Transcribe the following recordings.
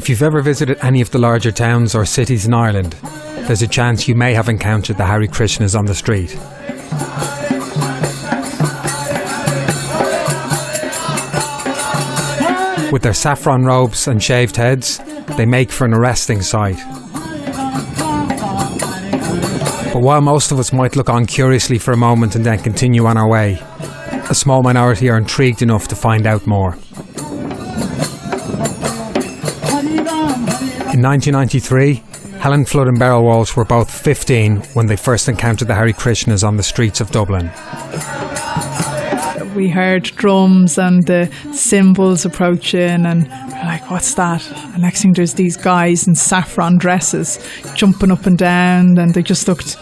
If you've ever visited any of the larger towns or cities in Ireland, there's a chance you may have encountered the Hare Krishnas on the street. With their saffron robes and shaved heads, they make for an arresting sight. But while most of us might look on curiously for a moment and then continue on our way, a small minority are intrigued enough to find out more. In 1993, Helen Flood and Beryl Walsh were both 15 when they first encountered the Hare Krishnas on the streets of Dublin. We heard drums and the cymbals approaching, and we're like, what's that? And next thing, there's these guys in saffron dresses jumping up and down, and they just looked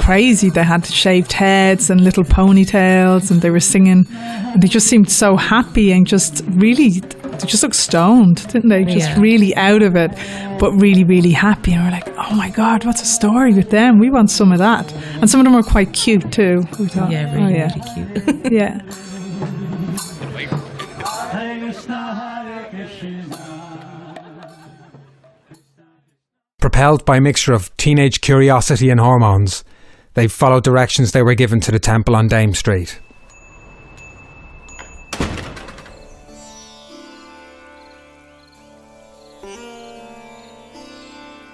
crazy. They had shaved heads and little ponytails, and they were singing, and they just seemed so happy and just really, they just looked stoned, didn't they? Just really out of it, but really, really happy. And we're like, oh my God, what's a story with them? We want some of that. And some of them were quite cute too. We thought, really cute. Yeah. Propelled by a mixture of teenage curiosity and hormones, they followed directions they were given to the temple on Dame Street.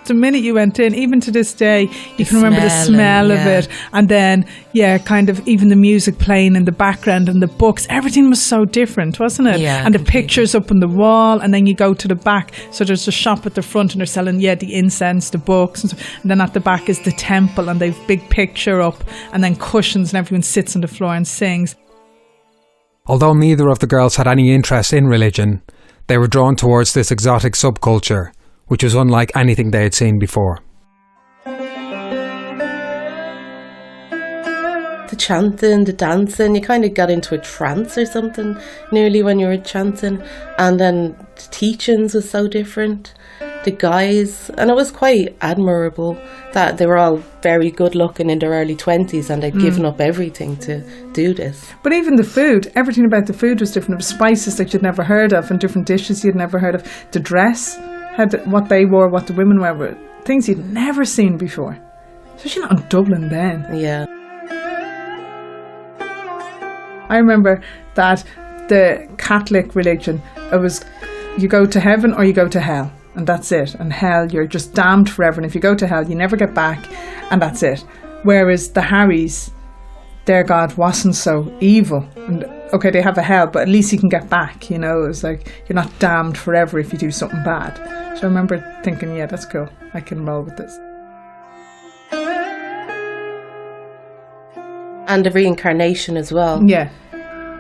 The minute you went in, even to this day, you can remember the smell of it. And then, kind of even the music playing in the background and the books. Everything was so different, wasn't it? Yeah, and the pictures up on the wall. And then you go to the back. So there's a shop at the front and they're selling, the incense, the books. And then at the back is the temple and they've big picture up. And then cushions and everyone sits on the floor and sings. Although neither of the girls had any interest in religion, they were drawn towards this exotic subculture, which was unlike anything they had seen before. The chanting, the dancing, you kind of got into a trance or something nearly when you were chanting. And then the teachings was so different. The guys, and it was quite admirable that they were all very good looking in their early 20s and they'd given up everything to do this. But even the food, everything about the food was different. It was spices that you'd never heard of and different dishes you'd never heard of. The dress had what they wore, what the women wore, things you'd never seen before. Especially not in Dublin then. Yeah. I remember that the Catholic religion, it was you go to heaven or you go to hell, and that's it. And hell, you're just damned forever. And if you go to hell, you never get back, and that's it. Whereas the Harrys, their God wasn't so evil. And okay, they have a hell, but at least you can get back, you know. It's like you're not damned forever if you do something bad. So I remember thinking, that's cool. I can roll with this. And the reincarnation as well. Yeah.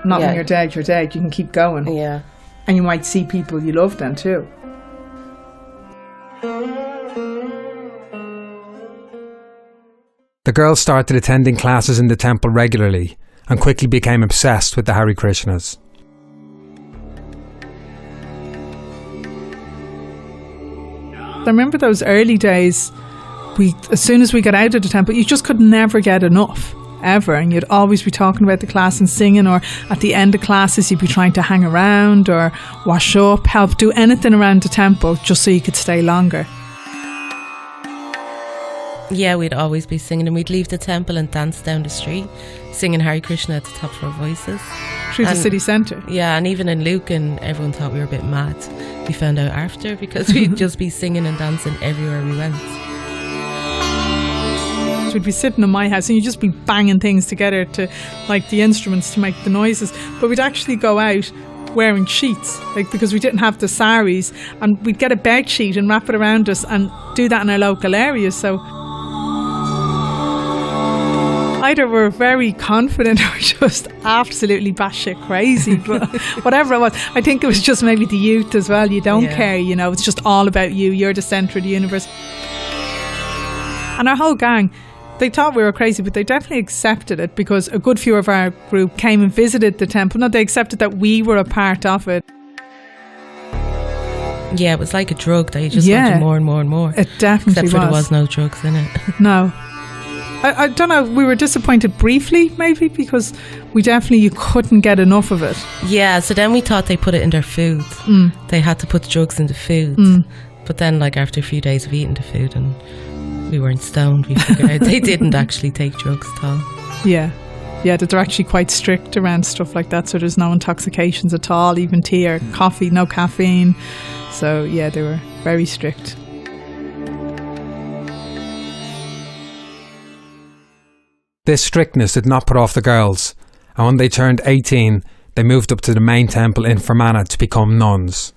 Not when you're dead, you're dead. You can keep going. Yeah. And you might see people you love then too. The girls started attending classes in the temple regularly and quickly became obsessed with the Hare Krishnas. I remember those early days, as soon as we got out of the temple, you just could never get enough, ever. And you'd always be talking about the class and singing, or at the end of classes you'd be trying to hang around or wash up, help, do anything around the temple just so you could stay longer. Yeah, we'd always be singing, and we'd leave the temple and dance down the street, singing Hare Krishna at the top of our voices. Through the city centre? Yeah, and even in Lucan, everyone thought we were a bit mad. We found out after, because we'd just be singing and dancing everywhere we went. We'd be sitting in my house and you'd just be banging things together to, like, the instruments to make the noises. But we'd actually go out wearing sheets, like, because we didn't have the saris, and we'd get a bed sheet and wrap it around us and do that in our local area. So either we're very confident or just absolutely batshit crazy, but whatever it was, I think it was just maybe the youth as well. You don't care, you know, it's just all about you. You're the centre of the universe. And our whole gang, they thought we were crazy, but they definitely accepted it, because a good few of our group came and visited the temple. No, they accepted that we were a part of it. Yeah, it was like a drug that you just wanted more and more and more. It definitely was. Except for there was no drugs in it. No. I don't know, we were disappointed briefly, maybe, because you couldn't get enough of it. Yeah, so then we thought they put it in their food. They had to put drugs in the food. But then, like, after a few days of eating the food and we weren't stoned, we figured out they didn't actually take drugs at all. Yeah. Yeah, that they're actually quite strict around stuff like that. So there's no intoxications at all, even tea or coffee, no caffeine. So yeah, they were very strict. This strictness did not put off the girls, and when they turned 18, they moved up to the main temple in Fermanagh to become nuns.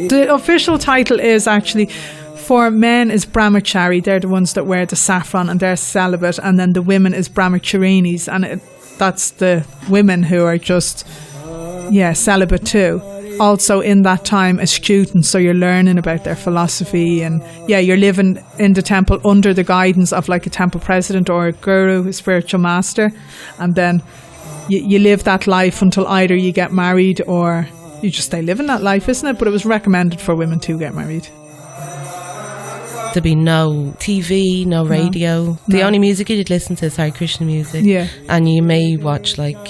The official title is actually, for men is brahmachari, they're the ones that wear the saffron and they're celibate, and then the women is brahmacharinis, and that's the women who are just, celibate too. Also in that time as students, so you're learning about their philosophy, and you're living in the temple under the guidance of like a temple president or a guru, a spiritual master, and then you live that life until either you get married or you just stay living that life, isn't it? But it was recommended for women to get married. There'd be no TV, no radio. The only music you'd listen to is Hare Krishna music. Yeah. And you may watch like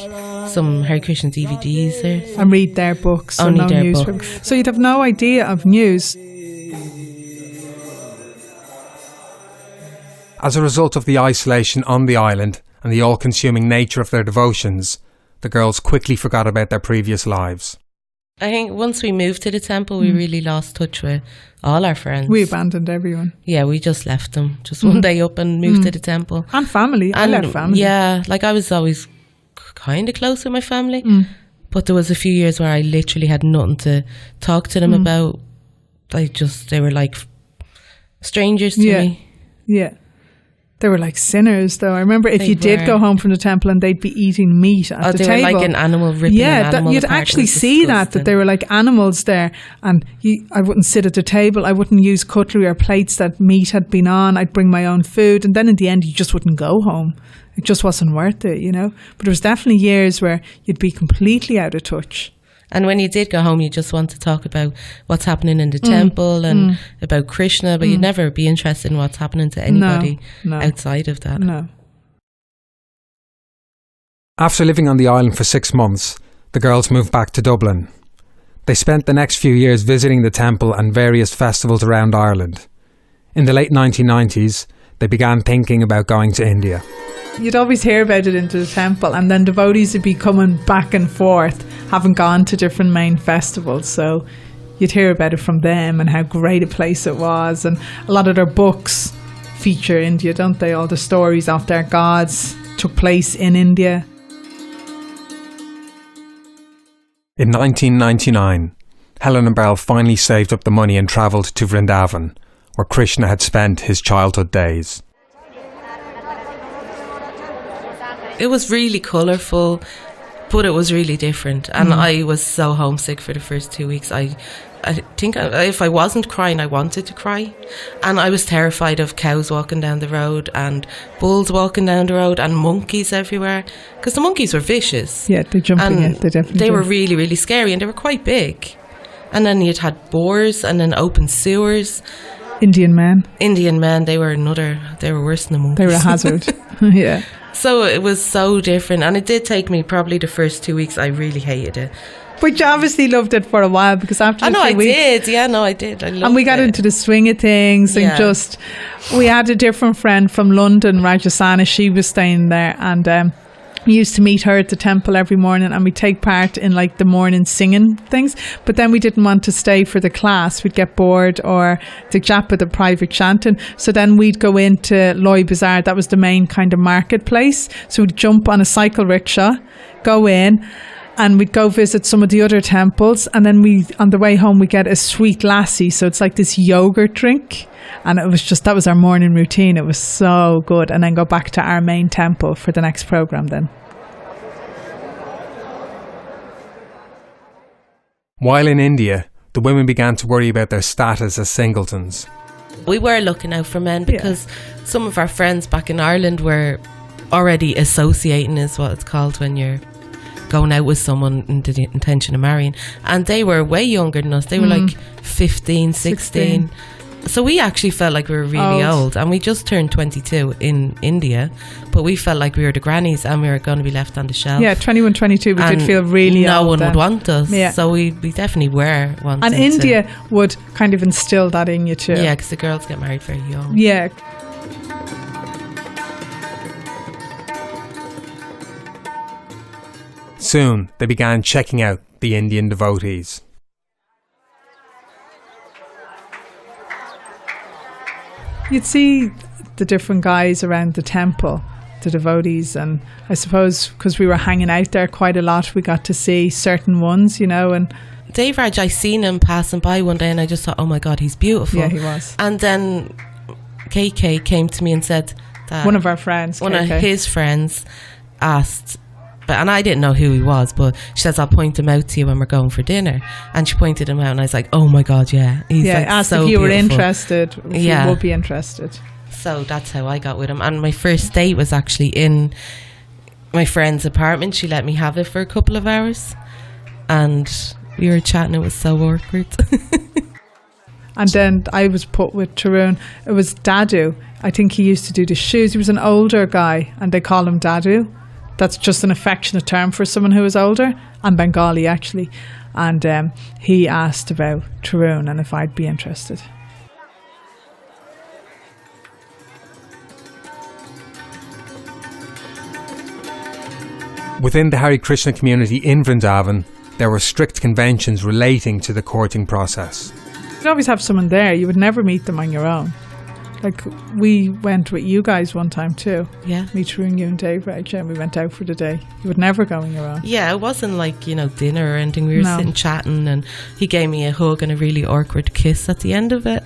some Hare Krishna DVDs there. And read their books. Only their books. So you'd have no idea of news. As a result of the isolation on the island and the all-consuming nature of their devotions, the girls quickly forgot about their previous lives. I think once we moved to the temple, we really lost touch with all our friends. We abandoned everyone. Yeah, we just left them. Just one day up and moved to the temple. And family. I left family. Yeah, like I was always kind of close with my family. But there was a few years where I literally had nothing to talk to them about. They were like strangers to me. Yeah. They were like sinners, though. I remember if you did go home from the temple and they'd be eating meat at the table. They were like an animal, ripping an animal you'd apart. actually see that they were like animals there. And I wouldn't sit at the table. I wouldn't use cutlery or plates that meat had been on. I'd bring my own food. And then in the end, you just wouldn't go home. It just wasn't worth it, you know. But there was definitely years where you'd be completely out of touch. And when you did go home, you just want to talk about what's happening in the temple and about Krishna, but you'd never be interested in what's happening to anybody outside of that. No. After living on the island for 6 months, the girls moved back to Dublin. They spent the next few years visiting the temple and various festivals around Ireland. In the late 1990s, they began thinking about going to India. You'd always hear about it into the temple, and then devotees would be coming back and forth, having gone to different main festivals. So you'd hear about it from them and how great a place it was. And a lot of their books feature India, don't they? All the stories of their gods took place in India. In 1999, Helen and Beryl finally saved up the money and travelled to Vrindavan, where Krishna had spent his childhood days. It was really colourful, but it was really different. And I was so homesick for the first 2 weeks. I think if I wasn't crying, I wanted to cry. And I was terrified of cows walking down the road and bulls walking down the road and monkeys everywhere. Because the monkeys were vicious. Yeah, they're jumping. They definitely They were really, really scary, and they were quite big. And then you'd had boars and then open sewers. Indian men, they were worse than the monkeys. They were a hazard. Yeah. So it was so different, and it did take me probably the first 2 weeks. I really hated it. But you obviously loved it for a while, because after I did. I did. I loved it. And we got into the swing of things, and we had a different friend from London, Rajasana. She was staying there, and we used to meet her at the temple every morning, and we'd take part in like the morning singing things. But then we didn't want to stay for the class. We'd get bored, or the japa, the private chanting. So then we'd go into Loy Bazaar. That was the main kind of marketplace. So we'd jump on a cycle rickshaw, go in, and we'd go visit some of the other temples. And then on the way home, we get a sweet lassi. So it's like this yogurt drink. And that was our morning routine. It was so good. And then go back to our main temple for the next program then. While in India, the women began to worry about their status as singletons. We were looking out for men, because some of our friends back in Ireland were already associating, is what it's called when you're going out with someone in the intention of marrying. And they were way younger than us. They were like 15, 16. So we actually felt like we were really old, and we just turned 22 in India, but we felt like we were the grannies and we were going to be left on the shelf. Yeah, 21, 22, we did feel really no old one then. would want us. Yeah. So we definitely were wanting And India would kind of instill that in you too. Yeah, because the girls get married very young. Yeah. Soon, they began checking out the Indian devotees. You'd see the different guys around the temple, the devotees, and I suppose because we were hanging out there quite a lot, we got to see certain ones, and Dave Raj, I seen him passing by one day and I just thought, oh my God, he's beautiful. yeah, he was. And then KK came to me and said that One of our friends, one KK. of his friends asked, and I didn't know who he was, but she says, I'll point him out to you when we're going for dinner. And she pointed him out and I was like, oh my God, yeah. He's like asked so if you were beautiful. interested, if you would be interested. So that's how I got with him. And my first date was actually in my friend's apartment. She let me have it for a couple of hours. And we were chatting. It was so awkward. And then I was put with Tarun. It was Dadu. I think he used to do the shoes. He was an older guy and they call him Dadu. That's just an affectionate term for someone who is older. I'm Bengali actually. And he asked about Tarun and if I'd be interested. Within the Hare Krishna community in Vrindavan, there were strict conventions relating to the courting process. You'd always have someone there. You would never meet them on your own. Like, we went with you guys one time too. Yeah. Me, Tarun, you and Dave, Reg, and we went out for the day. You would never go on your own. Yeah, it wasn't like, dinner or anything. We were sitting chatting and he gave me a hug and a really awkward kiss at the end of it.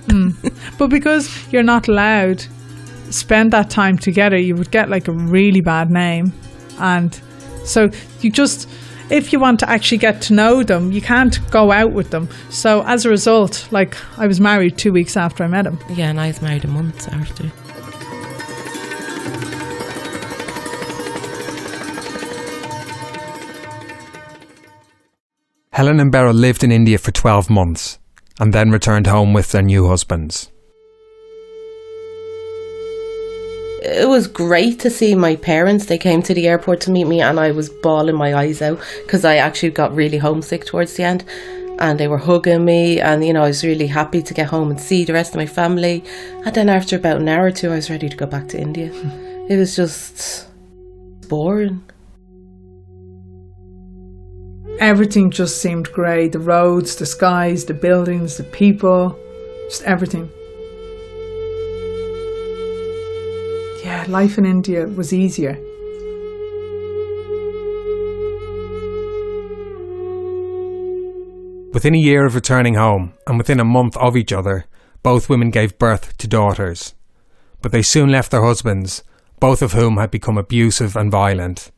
But because you're not allowed to spend that time together, you would get like a really bad name. And so you just, if you want to actually get to know them, you can't go out with them. So as a result, like, I was married 2 weeks after I met him. Yeah, and I was married a month after. Helen and Beryl lived in India for 12 months and then returned home with their new husbands. It was great to see my parents. They came to the airport to meet me and I was bawling my eyes out because I actually got really homesick towards the end, and they were hugging me and I was really happy to get home and see the rest of my family. And then after about an hour or two I was ready to go back to India. It was just boring. Everything just seemed grey. The roads, the skies, the buildings, the people, just everything. Yeah, life in India was easier. Within a year of returning home, and within a month of each other, both women gave birth to daughters. But they soon left their husbands, both of whom had become abusive and violent.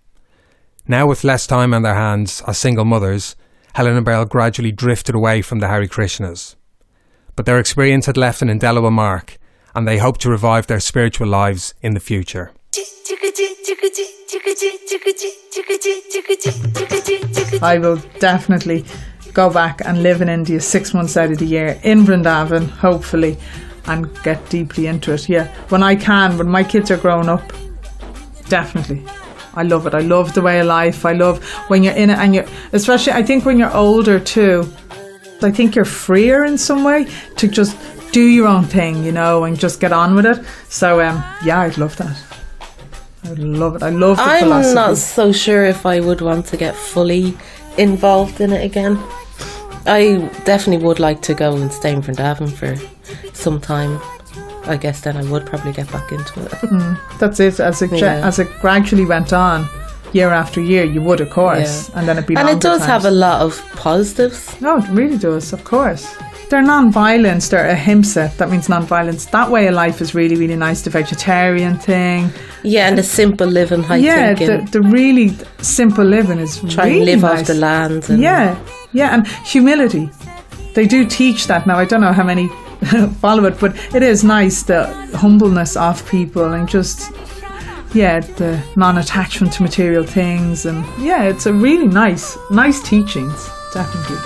Now with less time on their hands as single mothers, Helen and Beryl gradually drifted away from the Hare Krishnas. But their experience had left an indelible mark, and they hope to revive their spiritual lives in the future. I will definitely go back and live in India 6 months out of the year, in Vrindavan, hopefully, and get deeply into it. Yeah, when I can, when my kids are grown up, definitely. I love it. I love the way of life. I love when you're in it, and you're, especially I think when you're older too, I think you're freer in some way to just do your own thing, and just get on with it. So yeah, I'd love that. I'd love it. I love the philosophy. I'm not so sure if I would want to get fully involved in it again. I definitely would like to go and stay in Vrindavan for some time. I guess then I would probably get back into it. That's it. As it gradually went on, year after year, you would, of course, and then it'd be. And longer it does times. have a lot of positives. No, it really does. Of course, they're non-violence. They're ahimsa. That means non-violence. That way of life is really, really nice. The vegetarian thing. Yeah, and the simple living. The really simple living is try really and live nice. off the land. And and humility. They do teach that now. I don't know how many follow it, but it is nice, the humbleness of people, and just the non-attachment to material things, and it's a really nice teachings, definitely.